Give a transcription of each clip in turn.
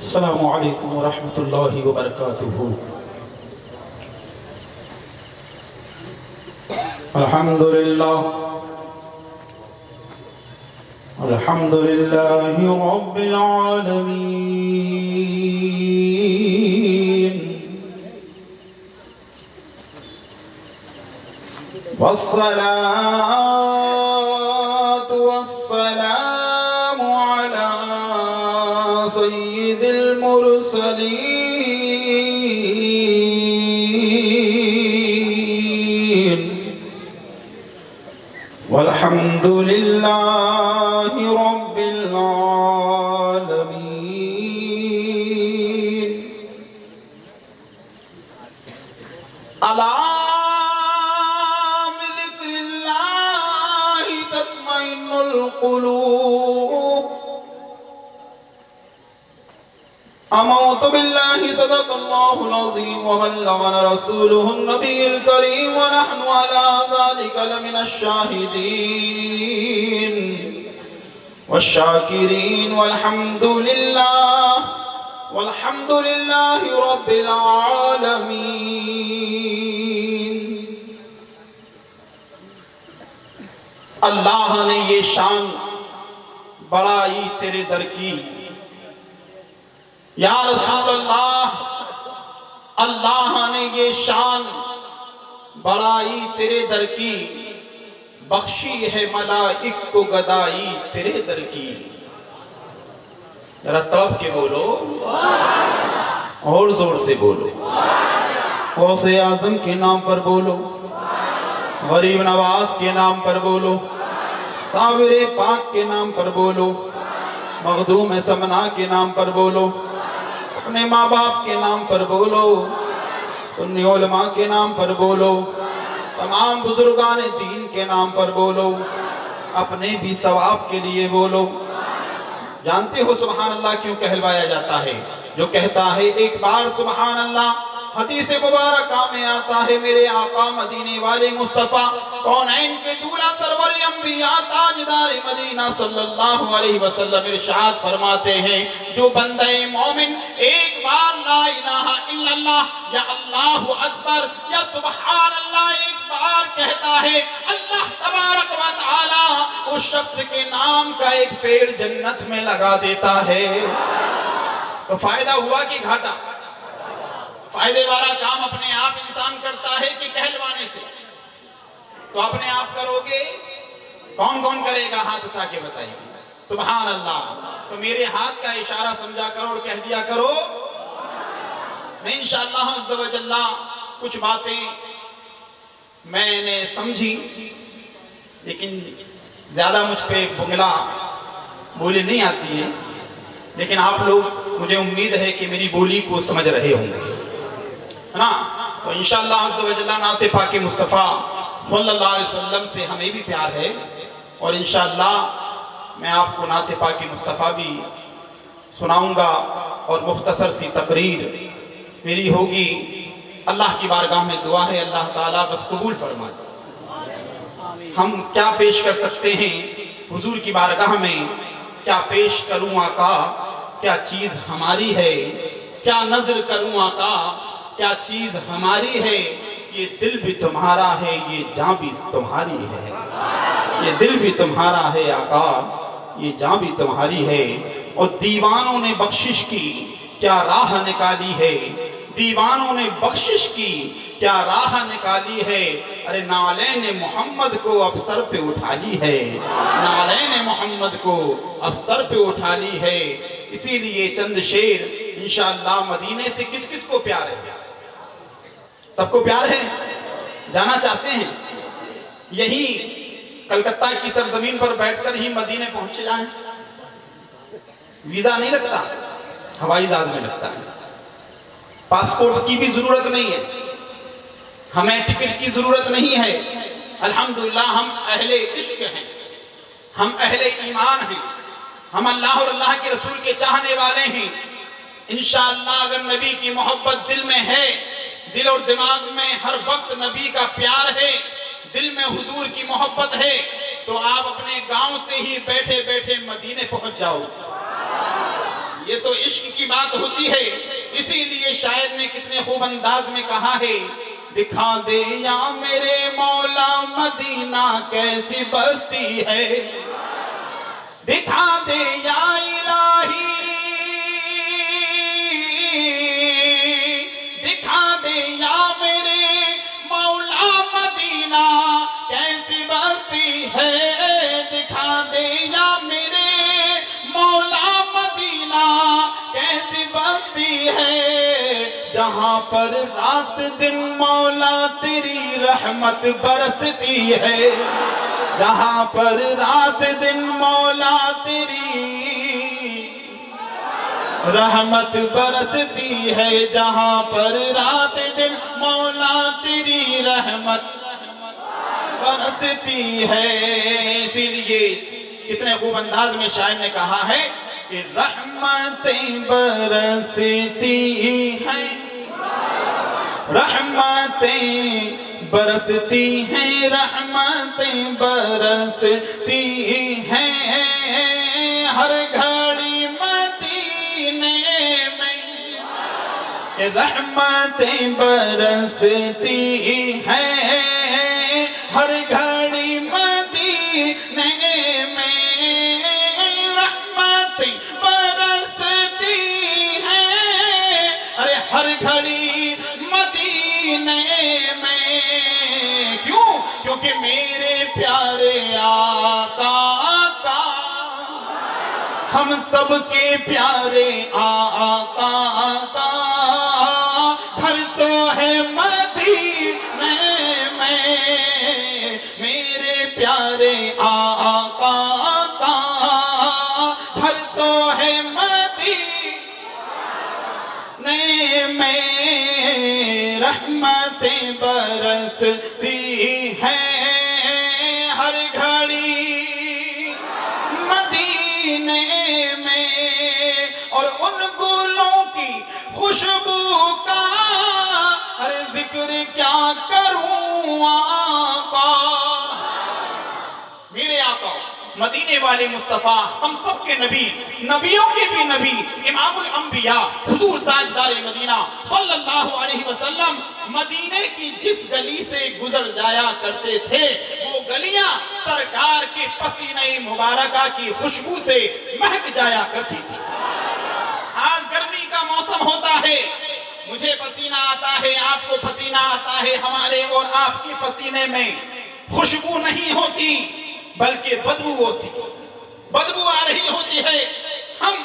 السلام علیکم ورحمۃ اللہ وبرکاتہ۔ الحمد للہ رب العالمین، والصلاة والسلام على سید المرسلین، والحمد للہ رب العالمین۔ الا بذکر اللہ تطمئن القلوب۔ آمنت باللہ صدق اللہ العظیم وبلغنا رسولہ النبی الکریم ونحن على ذلك لمن الشاہدین والشاکرین، والحمد للہ رب العالمین۔ اللہ نے یہ شان بڑائی تیرے در کی، یا رسول اللہ، اللہ نے یہ شان بڑائی تیرے در کی، بخشی ہے ملائک کو گدائی تیرے در کی۔ ذرا تڑپ کے بولو اور زور سے بولو، غوث اعظم کے نام پر بولو، غریب نواز کے نام پر بولو، صابر پاک کے نام پر بولو، مخدوم سمنا کے نام پر بولو، اپنے ماں باپ کے نام پر بولو، سنی علماء کے نام پر بولو، تمام بزرگان دین کے نام پر بولو، اپنے بھی ثواب کے لیے بولو۔ جانتے ہو سبحان اللہ کیوں کہلوایا جاتا ہے؟ جو کہتا ہے ایک بار سبحان اللہ، حدیث مبارکہ میں آتا ہے میرے آقا مدینے والے مصطفیٰ کونین کے دولہ سرور انبیاء تاجدار مدینہ صلی اللہ علیہ وسلم ارشاد فرماتے ہیں، جو بندہ مومن ایک بار لا الہ الا اللہ یا اللہ اکبر یا سبحان اللہ ایک بار کہتا ہے، اللہ تبارک و تعالی اس شخص کے نام کا ایک پیڑ جنت میں لگا دیتا ہے۔ تو فائدہ ہوا کہ گھاٹا؟ فائدے والا کام اپنے آپ انسان کرتا ہے کہ کہلوانے سے؟ تو اپنے آپ کرو گے؟ کون کون کرے گا؟ ہاتھ اٹھا کے بتائیے سبحان اللہ۔ تو میرے ہاتھ کا اشارہ سمجھا کرو اور کہہ دیا کرو۔ میں انشاءاللہ عز و جل کچھ باتیں میں نے سمجھی، لیکن زیادہ مجھ پہ بنگلا بولی نہیں آتی ہے، لیکن آپ لوگ مجھے امید ہے کہ میری بولی کو سمجھ رہے ہوں گے نا۔ تو انشاءاللہ عز و جل نعت پاک مصطفیٰ صلی اللہ علیہ وسلم سے ہمیں بھی پیار ہے، اور انشاءاللہ میں آپ کو نعت پاک مصطفیٰ بھی سناؤں گا، اور مختصر سی تقریر میری ہوگی۔ اللہ کی بارگاہ میں دعا ہے اللہ تعالیٰ بس قبول فرمائے۔ ہم کیا پیش کر سکتے ہیں حضور کی بارگاہ میں؟ کیا پیش کروں آقا، کیا چیز ہماری ہے؟ کیا نظر کروں آقا، کیا چیز ہماری ہے؟ یہ دل بھی تمہارا ہے، یہ جاں بھی تمہاری ہے۔ یہ دل بھی تمہارا ہے آقا، یہ جاں بھی تمہاری ہے۔ اور دیوانوں نے بخشش کی کیا راہ نکالی ہے؟ دیوانوں نے بخشش کی کیا راہ نکالی ہے؟ ارے نالین محمد کو اب سر پہ اٹھا لی ہے، نالین محمد کو اب سر پہ اٹھا لی ہے۔ اسی لیے چند شعر انشاءاللہ مدینے سے کس کس کو پیار ہے؟ سب کو پیار ہے؟ جانا چاہتے ہیں؟ یہی کلکتہ کی سرزمین پر بیٹھ کر ہی مدینے پہنچ جائیں؟ ویزا نہیں لگتا، ہوائی جہاز میں لگتا ہے۔ پاسپورٹ کی بھی ضرورت نہیں ہے، ہمیں ٹکٹ کی ضرورت نہیں ہے۔ الحمدللہ ہم اہل عشق ہیں، ہم اہل ایمان ہیں، ہم اللہ اور اللہ کے رسول کے چاہنے والے ہیں۔ انشاءاللہ اگر نبی کی محبت دل میں ہے، دل اور دماغ میں ہر وقت نبی کا پیار ہے، دل میں حضور کی محبت ہے، تو آپ اپنے گاؤں سے ہی بیٹھے بیٹھے مدینے پہنچ جاؤ۔ یہ تو عشق کی بات ہوتی ہے، اسی لیے شاعر نے کتنے خوب انداز میں کہا ہے، دکھا دے یا میرے مولا مدینہ کیسی بستی ہے، دکھا دے یا الہی، دکھا دے یا میرے مولا مدینہ کیسی بستی ہے، دکھا دے یا میرے مولا مدینہ کیسی بستی ہے، جہاں پر رات دن مولا تیری رحمت برستی ہے، جہاں پر رات دن مولا تیری رحمت برستی ہے، جہاں پر رات دن مولا تیری رحمت برستی ہے۔ اسی لیے کتنے خوب انداز میں شاعر نے کہا ہے کہ رحمتیں برستی ہیں، رحمتیں برستی ہیں، رحمتیں برستی ہیں، ہر گھڑی مدینے میں رحمتیں برستی ہیں، ہر گھڑی مدینے میں رحمتیں برستی ہیں، ارے ہر گھڑی مدینے میں، کیوں؟ کیونکہ میرے پیارے آقا کا، ہم سب کے پیارے آقا کا گھر تو ہے مدینے میں، میرے پیارے آقا کا گھر تو ہے مدینے میں، رحمتیں برستی ہیں ہر گھڑی مدینے میں، اور ان گلوں کی خوشبو کا ہر ذکر کیا کروں آقا، میرے آقا مدینے والے مصطفیٰ، ہم سب کے نبی، نبیوں کے بھی نبی، امام الانبیاء حضور تاجدار مدینہ صلی اللہ علیہ وسلم مدینے کی جس گلی سے گزر جایا کرتے تھے، وہ گلیاں سرکار کے پسینہ مبارکہ کی خوشبو سے مہک جایا کرتی تھی۔ آج گرمی کا موسم ہوتا ہے، مجھے پسینہ آتا ہے، آپ کو پسینہ آتا ہے، ہمارے اور آپ کے پسینے میں خوشبو نہیں ہوتی بلکہ بدبو ہوتی، بدبو آ رہی ہوتی ہے۔ ہم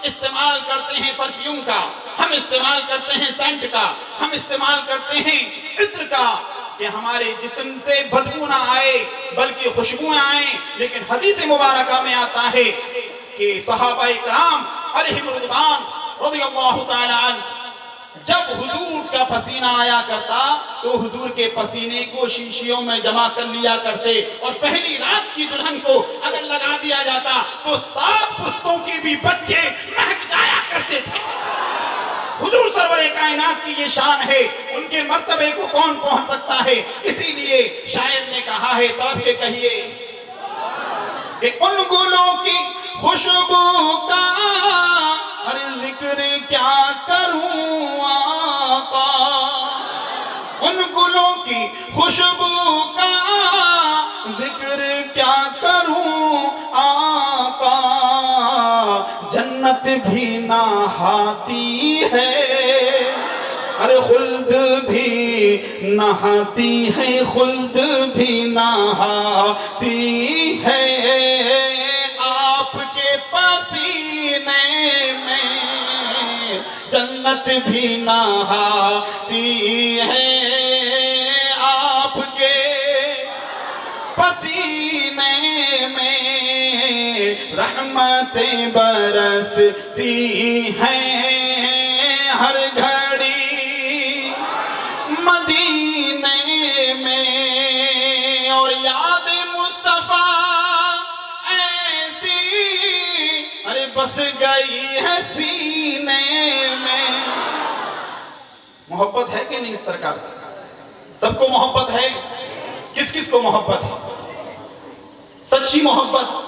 استعمال کرتے ہیں پرفیوم کا، ہم استعمال کرتے ہیں سینٹ کا، ہم استعمال کرتے ہیں عطر کا کہ ہمارے جسم سے بدبو نہ آئے بلکہ خوشبویں آئیں، لیکن حدیث مبارکہ میں آتا ہے کہ صحابہ کرام علیہم رضوان رضی اللہ تعالی عنہ جب حضور کا پسینہ آیا کرتا تو حضور کے پسینے کو شیشیوں میں جمع کر لیا کرتے، اور پہلی رات کی دلہن کو اگر لگا دیا جاتا تو 7 پشتوں کے بھی بچے مہک جایا کرتے تھے۔ حضور سرور کائنات کی یہ شان ہے، ان کے مرتبے کو کون پہنچ سکتا ہے؟ اسی لیے شاعر نے کہا ہے، طرف کے کہیے کہ ان گلوں کی خوشبو کا ہر ذکر کیا کروں آقا، ان گلوں کی خوشبو کا ذکر کیا کروں آقا، جنت بھی نہاتی ہے، ارے خلد بھی نہاتی ہے، خلد بھی نہاتی ہے، آپ کے پسینے میں جنت بھی نہاتی ہے، آپ کے پسینے میں رحمتیں برستی ہیں ہر گھڑی مدینے میں، اور یاد مصطفیٰ ایسی ارے بس گئی ہے سینے میں۔ محبت ہے کہ نہیں سرکار سے؟ سب کو محبت ہے؟ کس کس کو محبت ہے؟ سچی محبت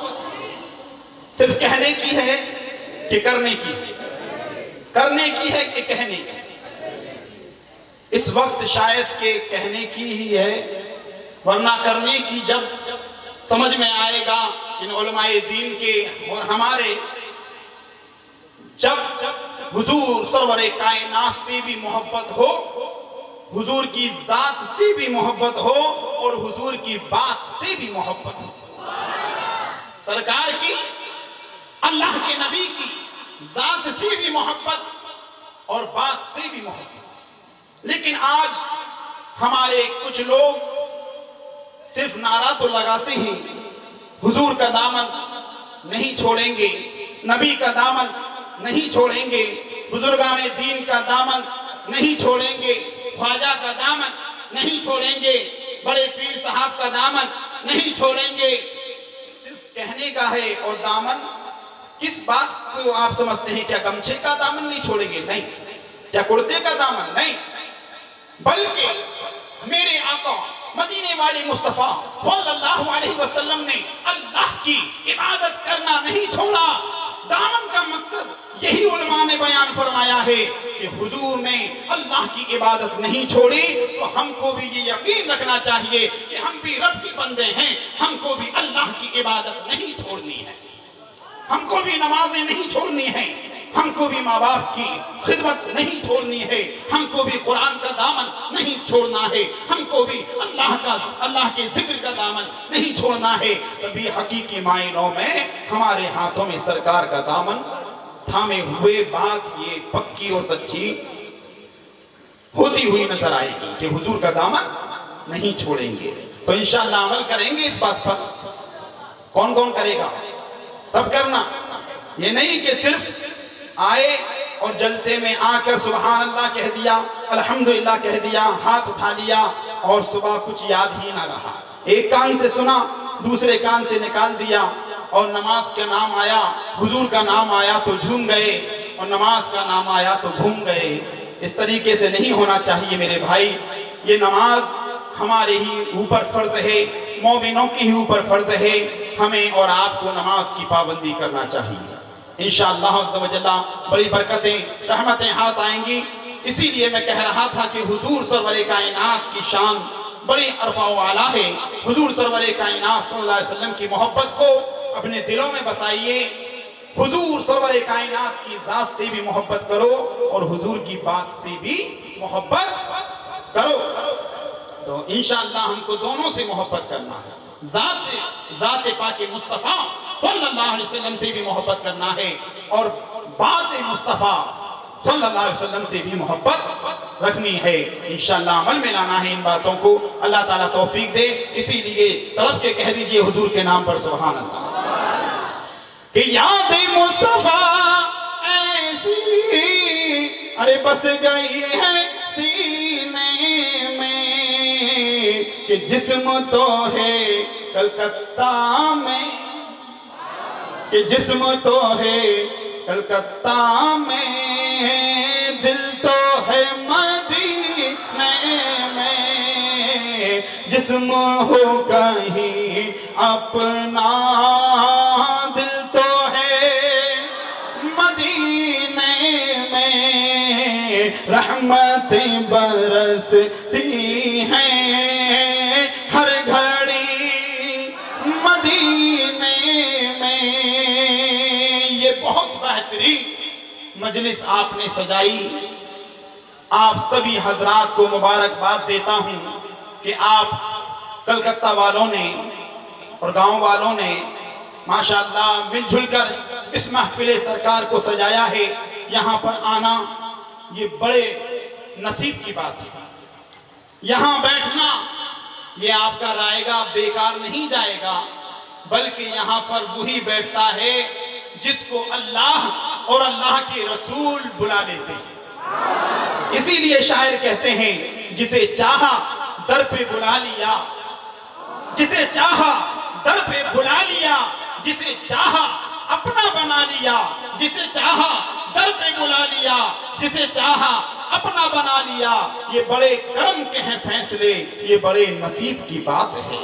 صرف کہنے کی ہے کہ کرنے کی؟ کرنے کی ہے کہ کہنے کی؟ اس وقت شاید کہ کہنے کی ہی ہے، ورنہ کرنے کی جب سمجھ میں آئے گا ان علماء دین کے اور ہمارے، جب حضور سرور کائنات سے بھی محبت ہو، حضور کی ذات سے بھی محبت ہو اور حضور کی بات سے بھی محبت ہو، سرکار کی، اللہ کے نبی کی ذات سے بھی محبت اور بات سے بھی محبت۔ لیکن آج ہمارے کچھ لوگ صرف نعرہ تو لگاتے ہیں، حضور کا دامن نہیں چھوڑیں گے، نبی کا دامن نہیں چھوڑیں گے، بزرگان دین کا دامن نہیں چھوڑیں گے، خواجہ کا دامن نہیں چھوڑیں گے، بڑے پیر صاحب کا دامن نہیں چھوڑیں گے۔ صرف کہنے کا ہے، اور دامن کس بات کو آپ سمجھتے ہیں؟ کیا گمچھے کا دامن نہیں چھوڑیں گے؟ نہیں۔ کیا کرتے کا دامن؟ نہیں، بلکہ میرے آقا مدینے والے مصطفیٰ صلی اللہ علیہ وسلم نے اللہ کی عبادت کرنا نہیں چھوڑا۔ دامن کا مقصد یہی علماء نے بیان فرمایا ہے کہ حضور نے اللہ کی عبادت نہیں چھوڑی، تو ہم کو بھی یہ یقین رکھنا چاہیے کہ ہم بھی رب کے بندے ہیں، ہم کو بھی اللہ کی عبادت نہیں چھوڑنی ہے، ہم کو بھی نمازیں نہیں چھوڑنی ہیں، ہم کو بھی ماں باپ کی خدمت نہیں چھوڑنی ہے، ہم کو بھی قرآن کا دامن نہیں چھوڑنا ہے، ہم کو بھی اللہ کے ذکر کا دامن نہیں چھوڑنا ہے۔ تبھی حقیقی معنوں میں ہمارے ہاتھوں میں سرکار کا دامن تھامے ہوئے بات یہ پکی اور سچی ہوتی ہوئی نظر آئے گی کہ حضور کا دامن نہیں چھوڑیں گے۔ تو انشاءاللہ عمل کریں گے اس بات پر۔ کون کون کرے گا؟ سب کرنا، یہ نہیں کہ صرف آئے اور جلسے میں آ کر سبحان اللہ کہہ دیا، الحمدللہ کہہ دیا، ہاتھ اٹھا لیا اور صبح کچھ یاد ہی نہ رہا، ایک کان سے سنا دوسرے کان سے نکال دیا، اور نماز کا نام آیا، حضور کا نام آیا تو جھوم گئے، اور نماز کا نام آیا تو گھوم گئے۔ اس طریقے سے نہیں ہونا چاہیے میرے بھائی۔ یہ نماز ہمارے ہی اوپر فرض ہے، مومنوں کی ہی اوپر فرض ہے، ہمیں اور آپ کو نماز کی پابندی کرنا چاہیے۔ انشاءاللہ عز و جل بڑی برکتیں رحمتیں ہاتھ آئیں گی۔ اسی لیے میں کہہ رہا تھا کہ حضور سرور کائنات کی شان بڑی عرفہ و اعلیٰ ہے۔ حضور سرور کائنات صلی اللہ علیہ وسلم کی محبت کو اپنے دلوں میں بسائیے، حضور سرور کائنات کی ذات سے بھی محبت کرو اور حضور کی بات سے بھی محبت کرو۔ تو انشاءاللہ ہم کو دونوں سے محبت کرنا ہے، ذات پاک مصطفیٰ صلی اللہ علیہ وسلم سے بھی محبت کرنا ہے، اور بات مصطفیٰ صلی اللہ علیہ وسلم سے بھی محبت رکھنی ہے۔ انشاءاللہ عمل میں لانا ہے ان باتوں کو، اللہ تعالیٰ توفیق دے۔ اسی لیے طلب کے کہہ دیجئے حضور کے نام پر سبحان اللہ، کہ یاد مصطفیٰ ایسی ارے بس گئی ہے سینے میں، کہ جسم تو ہے کلکتہ میں، کہ جسم تو ہے کلکتہ میں، دل تو ہے مدینے میں، جسم ہو کہیں اپنا، دل تو ہے مدینے میں، رحمتیں برستی ہیں ہر گھڑی مدینے میں۔ یہ بہت بہترین مجلس آپ نے سجائی، آپ سبھی حضرات کو مبارکباد دیتا ہوں کہ آپ کلکتہ والوں نے اور گاؤں والوں نے ماشاءاللہ مل جھل کر اس محفل سرکار کو سجایا ہے۔ یہاں پر آنا یہ بڑے نصیب کی بات ہے، یہاں بیٹھنا یہ آپ کا رائے گا بیکار نہیں جائے گا، بلکہ یہاں پر وہی بیٹھتا ہے جس کو اللہ اور اللہ کے رسول بلا لیتے ہیں۔ اسی لیے شاعر کہتے ہیں جسے چاہا در پہ بلا لیا، جسے چاہا در پہ بلا لیا، جسے چاہا اپنا بنا لیا، جسے چاہا در پہ بلا لیا، جسے چاہا اپنا بنا لیا۔ یہ بڑے کرم کے ہیں فیصلے، یہ بڑے نصیب کی بات ہے۔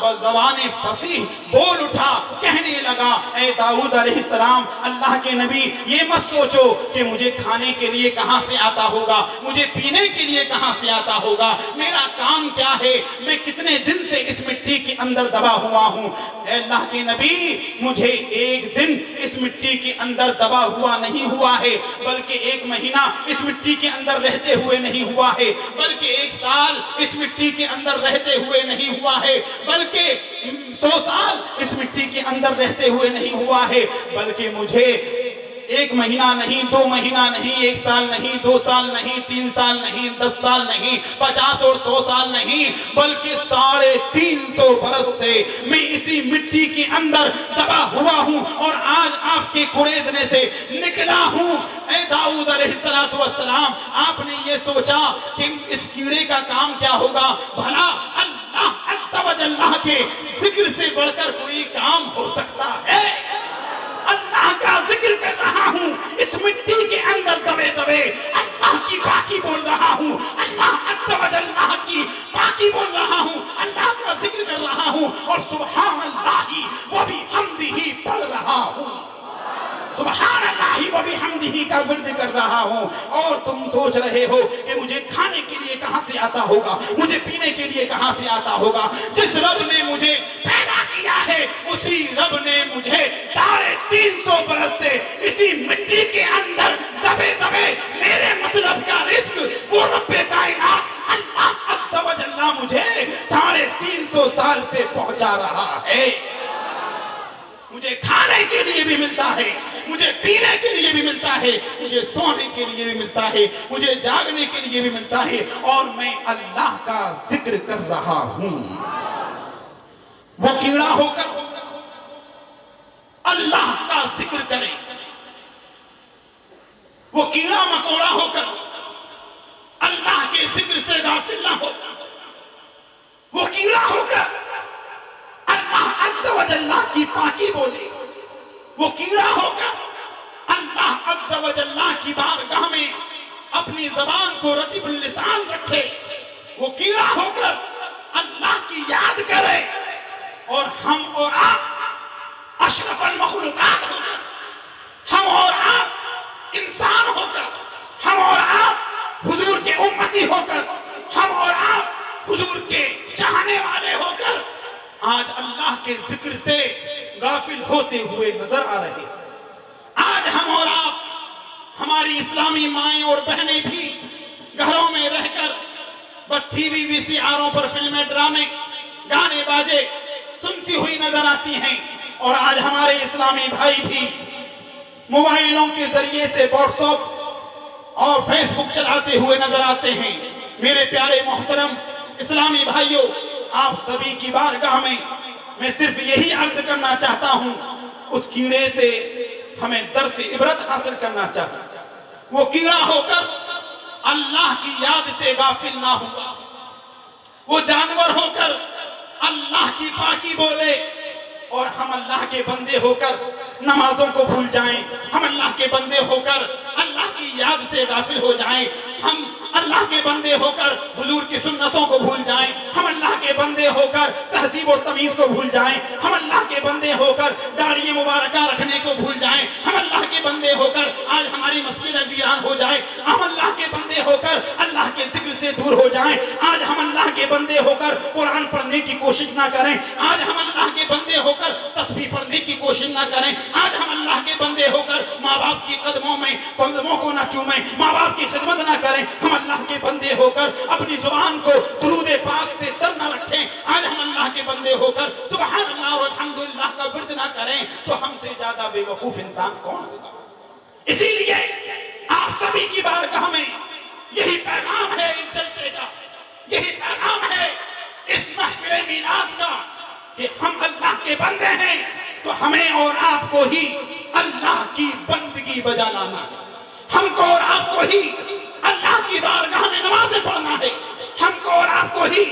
بزبان فصیح بول اٹھا، کہنے لگا اے داؤد علیہ السلام، اللہ کے نبی یہ مت سوچو کہ مجھے کھانے کے لیے کہاں سے آتا ہوگا، مجھے پینے کے لیے کہاں سے آتا ہوگا، میرا کام کیا ہے، میں کتنے دن سے اس مٹی کے اندر دبا ہوا ہوں۔ اے اللہ کے نبی مجھے ایک دن اس مٹی کے اندر دبا ہوا نہیں ہوا ہے، بلکہ ایک مہینہ اس مٹی کے اندر رہتے ہوئے نہیں ہوا ہے، بلکہ ایک سال اس مٹی کے اندر رہتے ہوئے نہیں ہوا ہے، بلکہ 100 سال اس مٹی کے اندر رہتے ہوئے نہیں ہوا ہے، بلکہ مجھے ایک مہینہ نہیں، 2 مہینہ نہیں، 1 سال نہیں، 2 سال نہیں، 3 سال نہیں، 10 سال نہیں، 50 اور 100 سال نہیں، بلکہ 350 برس سے میں اسی مٹی کے اندر دبا ہوا ہوں اور آج آپ کے کوریدنے سے نکلا ہوں۔ اے داؤد علیہ السلام، آپ نے یہ سوچا کہ اس کیڑے کا کام کیا ہوگا، بھلا اللہ عز و جل کے ذکر سے بڑھ کر کوئی کام ہو سکتا ہے؟ اللہ کا ذکر کر رہا ہوں، اس مٹی کے اندر دبے دبے اللہ کی پاکی بول رہا ہوں، اللہ عز و جل کی پاکی بول رہا ہوں، اللہ کا ذکر کر رہا ہوں، اور سبحان اللہ و بحمدہ پڑھ رہا ہوں، سبحان اللہ و بحمدہ کا ورد کر رہا ہوں۔ اور تم سوچ رہے ہو کہ مجھے کھانے کے لیے کہاں سے آتا ہوگا، مجھے پینے کے لیے کہاں سے آتا ہوگا؟ جس رب نے مجھے پیدا کیا ہے اسی رب نے مجھے 350 برس سے اسی مٹی کے اندر دبے دبے میرے مطلب کا رزق وہ رب کائنات اللہ عز و جل مجھے 350 سال سے پہنچا رہا ہے۔ مجھے کھانے کے لیے بھی ملتا ہے، مجھے پینے کے لیے بھی ملتا ہے، مجھے سونے کے لیے بھی ملتا ہے، مجھے جاگنے کے لیے بھی ملتا ہے، اور میں اللہ کا ذکر کر رہا ہوں۔ وہ کیڑا ہو کر اللہ کا ذکر کرے، وہ کیڑا مکوڑا ہو کر اللہ کے ذکر سے غافل نہ ہو، وہ کیڑا ہو کر اللہ عز و جل کی پاکی بولے، وہ کیڑا ہو کر اللہ عز و جل کی بارگاہ میں اپنی زبان کو رطب اللسان رکھے، وہ کیڑا ہو کر اللہ کی یاد کرے، اور ہم اور آپ اشرف المخلوقات ہو کر، ہم اور آپ انسان ہو کر، ہم اور آپ حضور کے امتی ہو کر، ہم اور آپ حضور کے چاہنے والے ہو کر آج اللہ کے ذکر سے غافل ہوتے ہوئے نظر آ رہے ہیں۔ آج ہم اور آپ، ہماری اسلامی مائیں اور بہنیں بھی گھروں میں رہ کر بس ٹی وی وی سی آروں پر فلمیں، ڈرامے، گانے باجے سنتی ہوئی نظر آتی ہیں، اور آج ہمارے اسلامی بھائی بھی موبائلوں کے ذریعے سے واٹس ایپ اور فیس بک چلاتے ہوئے نظر آتے ہیں۔ میرے پیارے محترم اسلامی بھائیوں، آپ سبھی کی بارگاہ میں صرف یہی عرض کرنا چاہتا ہوں، اس کیڑے سے ہمیں درس عبرت حاصل کرنا چاہتا ہوں۔ وہ کیڑا ہو کر اللہ کی یاد سے غافل نہ ہوا، وہ جانور ہو کر اللہ کی پاکی بولے، اور ہم اللہ کے بندے ہو کر نمازوں کو بھول جائیں، ہم اللہ کے بندے ہو کر اللہ کی یاد سے غافل ہو جائیں، ہم اللہ کے بندے ہو کر حضور کی سنتوں کو بھول جائیں، ہم اللہ کے بندے ہو کر تہذیب اور تمیز کو بھول جائیں، ہم اللہ کے بندے ہو کر داڑھی مبارکہ رکھنے کو بھول جائیں، ہم اللہ کے بندے ہو کر آج ہماری مسجد ویران ہو جائے، ہم اللہ کے بندے ہو کر اللہ کے ذکر سے دور ہو جائیں، آج ہم اللہ کے بندے ہو کر قرآن پڑھنے کی کوشش نہ کریں، آج ہم اللہ کے بندے ہو کر تسبیح پڑھنے کی کوشش نہ کریں، آج ہم اللہ کے بندے ہو کر ماں باپ کی قدموں کو نہ چومیں، ماں باپ کی خدمت نہ کریں، ہم اللہ کے بندے ہو کر اپنی زبان کو درود پاک سے تر نہ رکھیں، آج ہم اللہ کے بندے ہو کر سبحان اللہ اور الحمدللہ کا ورد نہ کریں، تو ہم سے زیادہ بے وقوف انسان کون ہوگا؟ اسی لیے آپ سبھی کی بارگاہ میں یہی پیغام ہے اس جلسے کا، یہی پیغام ہے اس محفل میلاد کا، کہ ہم اللہ کے بندے ہیں تو ہمیں اور آپ کو ہی اللہ کی بندگی بجا لانا ہے، ہم کو اور آپ کو ہی اللہ کی بارگاہ میں نمازیں پڑھنا ہے، ہم کو اور آپ کو ہی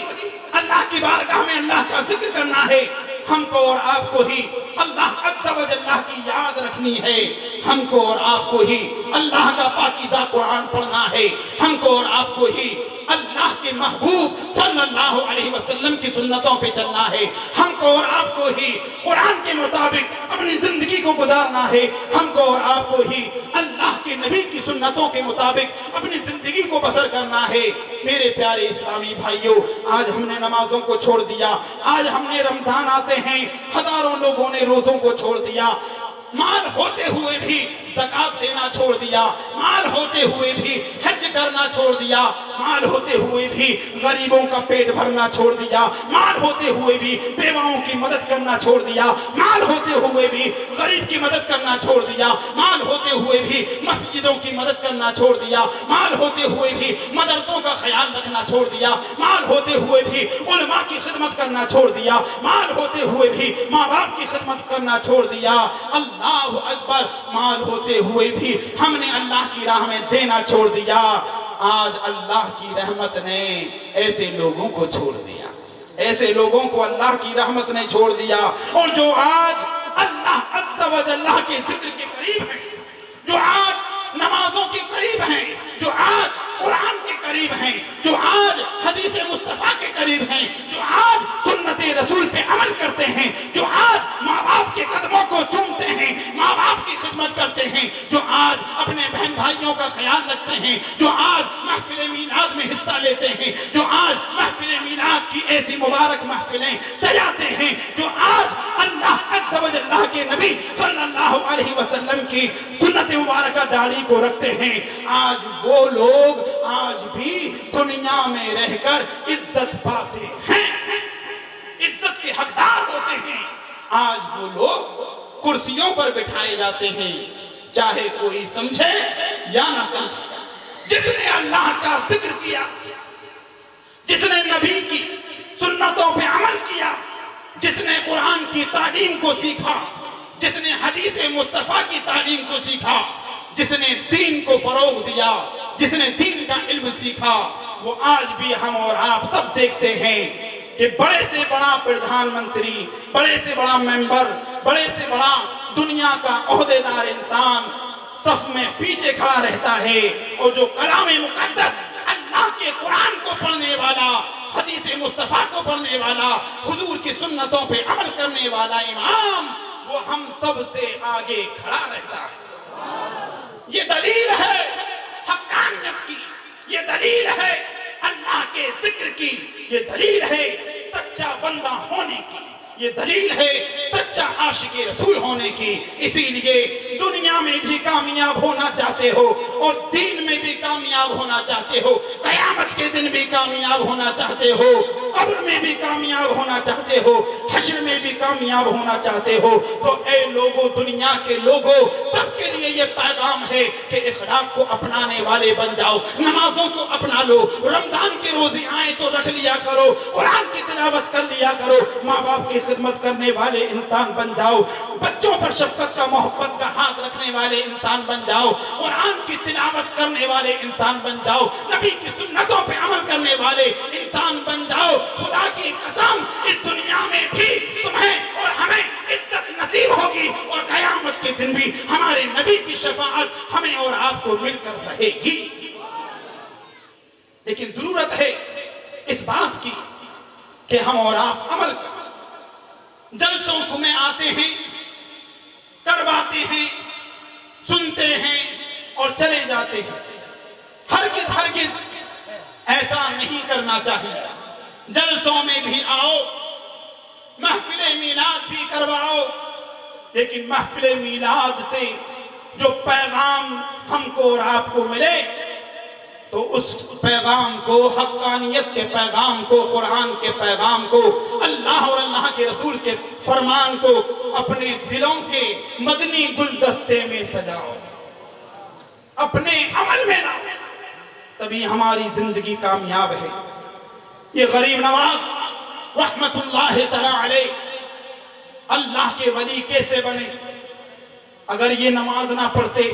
اللہ کی بارگاہ میں اللہ کا ذکر کرنا ہے، ہم کو اور آپ کو ہی اللہ عز و جل کی یاد رکھنی کرنی ہے، ہم کو اور آپ کو ہی اللہ کا پاکیزہ قرآن پڑھنا ہے، ہم کو اور آپ کو ہی اللہ کے محبوب صلی اللہ علیہ وسلم کی سنتوں پہ چلنا ہے، ہم کو اور آپ کو ہی قرآن کے مطابق اپنی زندگی کو گزارنا ہے، ہم کو اور آپ کو ہی اللہ کے نبی کی سنتوں کے مطابق اپنی زندگی کو بسر کرنا ہے۔ میرے پیارے اسلامی بھائیوں، آج ہم نے نمازوں کو چھوڑ دیا، آج ہم نے رمضان آتے ہیں ہزاروں لوگوں نے روزوں کو چھوڑ دیا، مال ہوتے ہوئے بھی زکات دینا چھوڑ دیا، مال ہوتے ہوئے بھی حج کرنا چھوڑ دیا، مال ہوتے ہوئے بھی غریبوں کا پیٹ بھرنا چھوڑ دیا، مال ہوتے ہوئے بھی بیواؤں کی مدد کرنا چھوڑ دیا، مال ہوتے ہوئے بھی غریب کی مدد کرنا چھوڑ دیا، مال ہوتے ہوئے بھی مسجدوں کی مدد کرنا چھوڑ دیا، مال ہوتے ہوئے بھی مدرسوں کا خیال رکھنا چھوڑ دیا، مال ہوتے ہوئے بھی علماء کی خدمت کرنا چھوڑ دیا، مال ہوتے ہوئے بھی ماں باپ کی خدمت کرنا چھوڑ دیا۔ اللہ اکبر، مال ہوتے ہوئے بھی ہم نے اللہ کی راہ میں دینا چھوڑ دیا۔ آج اللہ کی رحمت نے ایسے لوگوں کو چھوڑ دیا، ایسے لوگوں کو اللہ کی رحمت نے چھوڑ دیا، اور جو آج اللہ عز و جل کے ذکر کے قریب ہیں، جو آج نمازوں کے قریب ہیں، جو آج قرآن کے قریب ہیں، جو آج حدیث مصطفیٰ کے قریب ہیں، جو آج سنت رسول پہ عمل کرتے ہیں، جو آج ماں باپ کے قدموں کو چومتے ہیں، ماں باپ کی خدمت کرتے ہیں، جو آج اپنے بہن بھائیوں کا خیال رکھتے ہیں، جو آج محفل میلاد میں حصہ لیتے ہیں، جو آج محفل میلاد کی ایسی مبارک محفلیں سجاتے ہیں، جو آج اللہ عز و جل کے نبی صلی اللہ علیہ وسلم کی سنت مبارکہ داڑھی کو رکھتے ہیں، آج وہ لوگ آج بھی دنیا میں رہ کر عزت پاتے ہیں، عزت کے حقدار ہوتے ہیں۔ آج وہ لوگ کرسیوں پر بٹھائے جاتے ہیں، چاہے کوئی سمجھے یا نہ سمجھے۔ جس نے اللہ کا ذکر کیا، جس نے نبی کی سنتوں پہ عمل کیا، جس نے قرآن کی تعلیم کو سیکھا، جس نے حدیث مصطفیٰ کی تعلیم کو سیکھا، جس نے دین کو فروغ دیا، جس نے دین کا علم سیکھا، وہ آج بھی ہم اور آپ سب دیکھتے ہیں کہ بڑے سے بڑا پردھان منتری، بڑے سے بڑا ممبر، بڑے سے بڑا دنیا کا عہدیدار انسان صف میں پیچھے کھڑا رہتا ہے، اور جو کلام مقدس اللہ کے قرآن کو پڑھنے والا، حدیث مصطفیٰ کو پڑھنے والا، حضور کی سنتوں پہ عمل کرنے والا امام، وہ ہم سب سے آگے کھڑا رہتا ہے۔ یہ دلیل ہے حقانیت کی، یہ دلیل ہے اللہ کے ذکر کی، یہ دلیل ہے سچا بندہ ہونے کی، یہ دلیل ہے سچا عاشق رسول ہونے کی۔ اسی لیے دنیا میں بھی کامیاب ہونا چاہتے ہو اور دین میں بھی کامیاب ہونا چاہتے ہو، قیامت کے دن بھی کامیاب ہونا چاہتے ہو، قبر میں بھی کامیاب ہونا چاہتے ہو، حشر میں بھی کامیاب ہونا چاہتے ہو، تو اے لوگو، دنیا کے لوگو، سب کے لیے یہ پیغام ہے کہ اخلاق کو اپنانے والے بن جاؤ، نمازوں کو اپنا لو، رمضان کے روزے آئیں تو رکھ لیا کرو، قرآن کی تلاوت کر لیا کرو، ماں باپ کی خدمت کرنے والے انسان بن جاؤ، بچوں پر شفقت کا محبت کا ہاتھ رکھنے والے انسان بن جاؤ، قرآن کی تلاوت کرنے والے انسان بن جاؤ، نبی کی سنتوں پہ عمل کرنے والے انسان بن جاؤ۔ خدا کی قسم، اس دنیا میں بھی تمہیں اور ہمیں عزت نصیب ہوگی، اور قیامت کے دن بھی ہمارے نبی کی شفاعت ہمیں اور آپ کو مل کر رہے گی۔ لیکن ضرورت ہے اس بات کی کہ ہم اور آپ عمل کریں۔ جلسوں کو میں آتے ہیں، کرواتے ہیں، سنتے ہیں اور چلے جاتے ہیں۔ ہرگز ہرگز ایسا نہیں کرنا چاہیے۔ جلسوں میں بھی آؤ، محفل میلاد بھی کرواؤ، لیکن محفل میلاد سے جو پیغام ہم کو اور آپ کو ملے تو اس پیغام کو، حقانیت کے پیغام کو، قرآن کے پیغام کو، اللہ اور اللہ کے رسول کے فرمان کو اپنے دلوں کے مدنی گلدستے میں سجاؤ، اپنے عمل میں لاؤ، تبھی ہماری زندگی کامیاب ہے۔ یہ غریب نواز رحمت اللہ تعالی علیہ اللہ کے ولی کیسے بنے؟ اگر یہ نماز نہ پڑھتے،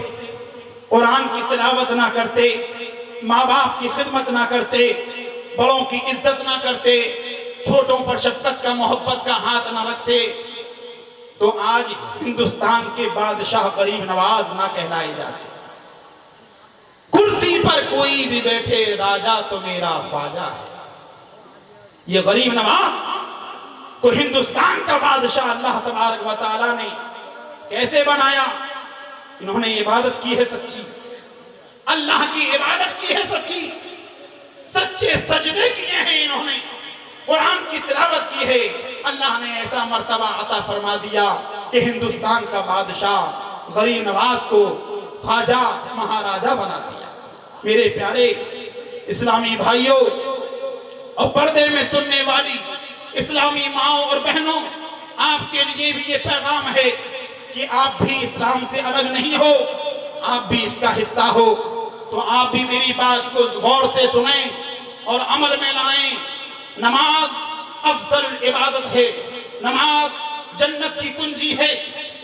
قرآن کی تلاوت نہ کرتے، ماں باپ کی خدمت نہ کرتے، بڑوں کی عزت نہ کرتے، چھوٹوں پر شفقت کا محبت کا ہاتھ نہ رکھتے، تو آج ہندوستان کے بادشاہ غریب نواز نہ کہلائے جاتے. کرسی پر کوئی بھی بیٹھے راجا تو میرا خواجہ ہے. یہ غریب نواز کو ہندوستان کا بادشاہ اللہ تبارک و تعالیٰ نے کیسے بنایا؟ انہوں نے عبادت کی ہے سچی، اللہ کی عبادت کی ہے سچی، سچے سجدے کیے ہیں انہوں نے، قرآن کی تلاوت کی ہے. اللہ نے ایسا مرتبہ عطا فرما دیا کہ ہندوستان کا بادشاہ غریب نواز کو خواجہ مہاراجا بنا دیا. میرے پیارے اسلامی بھائیوں اور پردے میں سننے والی اسلامی ماؤں اور بہنوں، آپ کے لیے بھی یہ پیغام ہے کہ آپ بھی اسلام سے الگ نہیں ہو، آپ بھی اس کا حصہ ہو. تو آپ بھی میری بات کو غور سے سنیں اور عمل میں لائیں. نماز افضل العبادت ہے، نماز جنت کی کنجی ہے،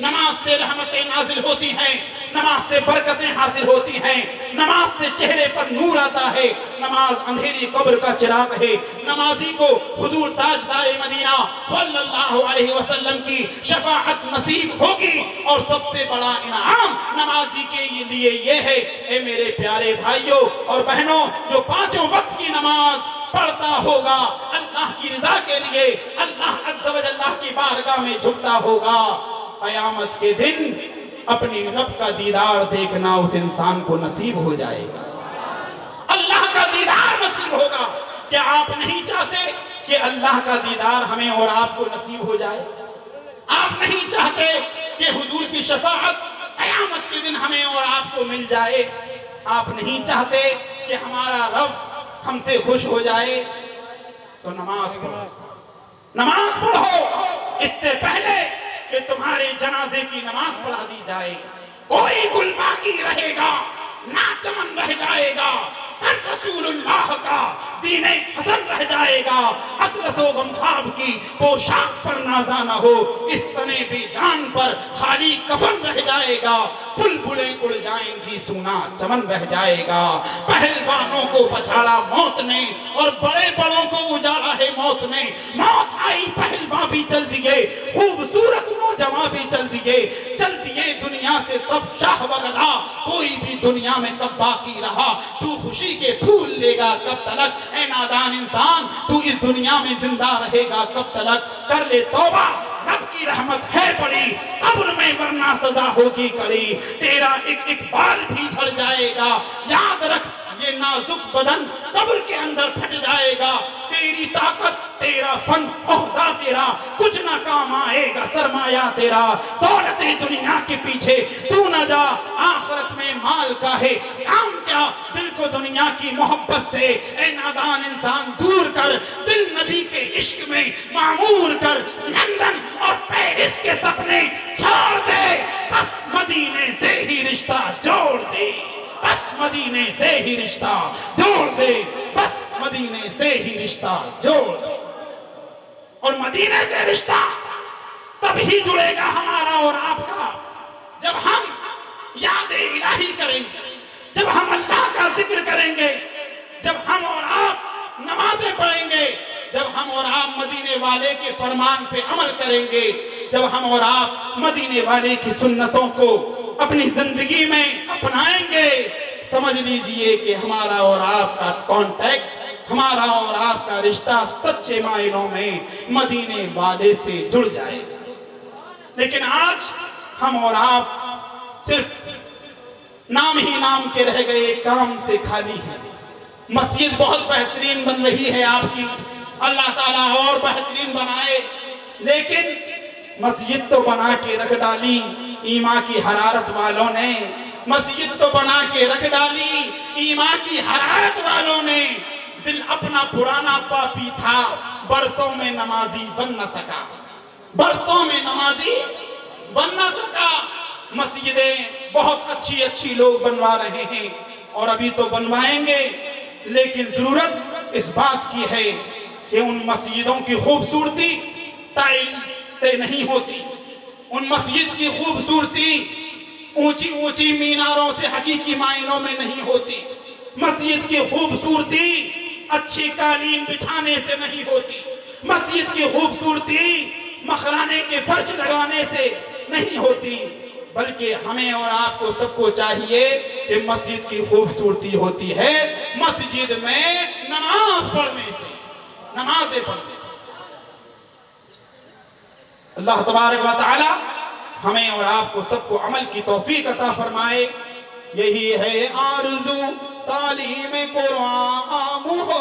نماز سے رحمتیں نازل ہوتی ہیں، نماز سے برکتیں حاصل ہوتی ہیں، نماز سے چہرے پر نور آتا ہے، نماز اندھیری قبر کا چراغ ہے. نمازی کو حضور تاجدار مدینہ صلی اللہ علیہ وسلم کی شفاعت نصیب ہوگی. اور سب سے بڑا انعام نمازی کے لیے یہ ہے، اے میرے پیارے بھائیوں اور بہنوں، جو پانچوں وقت کی نماز پڑھتا ہوگا اللہ کی رضا کے لیے، اللہ عز و جل کی بارگاہ میں جھکتا ہوگا، قیامت کے دن اپنی رب کا دیدار دیکھنا اس انسان کو نصیب ہو جائے گا. اللہ کا دیدار نصیب ہوگا. کیا آپ نہیں چاہتے کہ اللہ کا دیدار ہمیں اور آپ کو نصیب ہو جائے؟ آپ نہیں چاہتے کہ حضور کی شفاعت قیامت کے دن ہمیں اور آپ کو مل جائے؟ آپ نہیں چاہتے کہ ہمارا رب ہم سے خوش ہو جائے؟ تو نماز پڑھو، نماز پڑھو اس سے پہلے کہ تمہارے جنازے کی نماز پڑھا دی جائے. کوئی گل باقی رہے گا نہ چمن رہ جائے گا، رسول اللہ کا دین حسن رہ جائے گا. اطلس و غمخواب کی پوشاک پر نازا نہ ہو، اس تنے بھی جان پر خالی کفن رہ جائے گا. بلبلیں اڑ جائیں گی، سونا چمن رہ جائے گا. پہلوانوں کو پچھاڑا موت نے اور بڑے بڑوں کو اجاڑا ہے موت نے. موت آئی پہلوان بھی چل دیے، خوبصورت نوجوان بھی چل دیے، چل دیے دنیا سے سب شاہ و گدا. کوئی بھی دنیا میں کب باقی رہا؟ تو خوشی کے پھول لے گا کب تلک؟ اے نادان انسان، تو اس دنیا میں زندہ رہے گا کب تلک؟ کر لے توبہ، رب کی رحمت ہے بڑی، قبر میں ورنہ سزا ہوگی کڑی. تیرا ایک ایک بال بھی جھڑ جائے گا، یاد رکھ یہ نازک بدن قبر کے اندر پھٹ جائے گا. تیری طاقت، تیرا فن، عہدہ تیرا کچھ نہ کام آئے گا، سرمایہ تیرا دولت دنیا کے پیچھے تو نہ جا. آخرت میں مال کا ہے کام کیا؟ دل کو دنیا کی محبت سے اے نادان انسان دور کر، دل نبی کے عشق میں معمور کر. لندن اور پیرس کے سپنے چھوڑ دے، بس مدینے سے ہی رشتہ جوڑ دے. بس مدینے سے ہی رشتہ جوڑ دے، بس مدینے سے ہی رشتہ جوڑ دے. اور مدینے سے رشتہ تب ہی جڑے گا ہمارا اور آپ کا جب ہم یاد الہی کریں گے، جب ہم اللہ کا ذکر کریں گے، جب ہم اور آپ نمازیں پڑھیں گے، جب ہم اور آپ مدینے والے کے فرمان پہ عمل کریں گے، جب ہم اور آپ مدینے والے کی سنتوں کو اپنی زندگی میں اپنائیں گے. سمجھ لیجئے کہ ہمارا اور آپ کا کانٹیکٹ، ہمارا اور آپ کا رشتہ سچے معنوں میں مدینے والے سے جڑ جائے گا. لیکن آج ہم اور آپ صرف نام ہی نام کے رہ گئے، کام سے خالی ہیں. مسجد بہت بہترین بن رہی ہے آپ کی، اللہ تعالیٰ اور بہترین بنائے، لیکن مسجد تو بنا کے رکھ ڈالی ایمان کی حرارت والوں نے. مسجد تو بنا کے رکھ ڈالی ایمان کی حرارت والوں نے. دل اپنا پرانا پاپی تھا، برسوں میں نمازی بن نہ سکا، برسوں میں نمازی بن نہ سکا. مسجدیں بہت اچھی اچھی لوگ بنوا رہے ہیں اور ابھی تو بنوائیں گے، لیکن ضرورت اس بات کی ہے کہ ان مسجدوں کی خوبصورتی ٹائلز سے نہیں ہوتی. ان مسجد کی خوبصورتی اونچی اونچی میناروں سے حقیقی معنوں میں نہیں ہوتی. مسجد کی خوبصورتی اچھی قالین بچھانے سے نہیں ہوتی. مسجد کی خوبصورتی مخرانے کے فرش لگانے سے نہیں ہوتی، بلکہ ہمیں اور آپ کو سب کو چاہیے کہ مسجد کی خوبصورتی ہوتی ہے مسجد میں نماز پڑھنے سے، نمازیں پڑھنے سے۔ اللہ تبارک و تعالی ہمیں اور آپ کو سب کو عمل کی توفیق عطا فرمائے۔ یہی ہے آرزو تعلیم قرآن